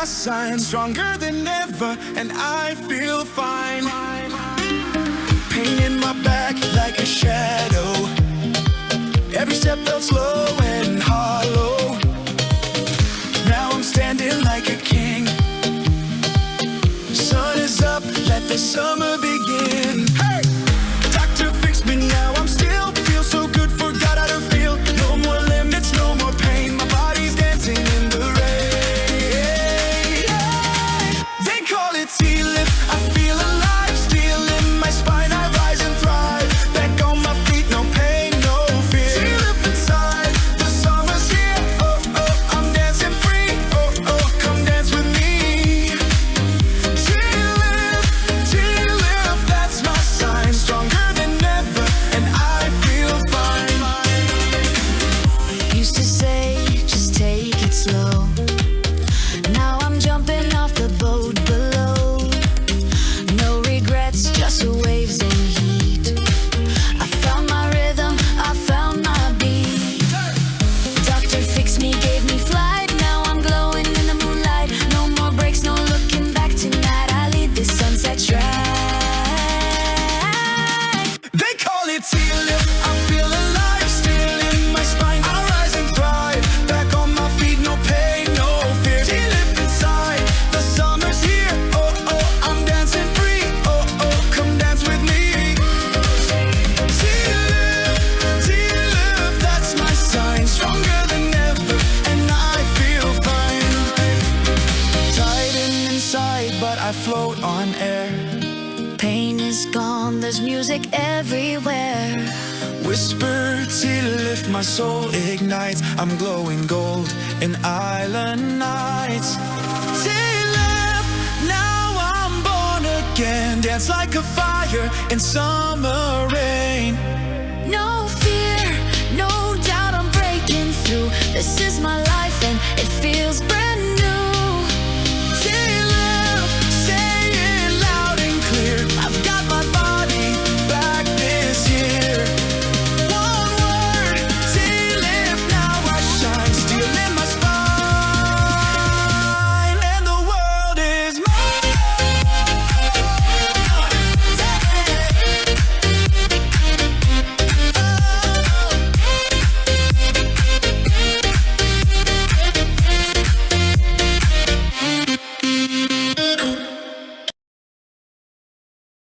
Sign stronger than ever, and I feel fine. Pain in my back like a shadow. Every step felt slow and hollow. Now I'm standing like a king. Sun is up, let the summer begin. Hey! Doctor fixed me now, I'm still feel so good, forgot how to feel. No more limits, no more pain. My body's dancing in the rain. I feel alive, still in my spine, I rise and thrive. Back on my feet, no pain, no fear. T-lift inside, the summer's here. Oh, oh, I'm dancing free. Oh, oh, come dance with me. T-lift, that's my sign. Stronger than ever, and I feel fine. Used to say, just take it slow. Now I'm jumping off the boat below. Just waves and heat. I found my rhythm, I found my beat. Doctor fixed me, gave me flight. Now I'm glowing in the moonlight. No more breaks, no looking back tonight. I lead this sunset stride. They call it T-lift. I feel alive, still in my spine. I rise and thrive. Back on my feet, no pain, no fear. T-lift inside, the summer's here. Oh, oh, I'm dancing free. Stronger than ever, and I feel fine. Tighten inside, but I float on air. Pain is gone, there's music everywhere. Whisper T-lift, my soul ignites. I'm glowing gold in island nights. T-lift, now I'm born again. Dance like a fire in summer rain.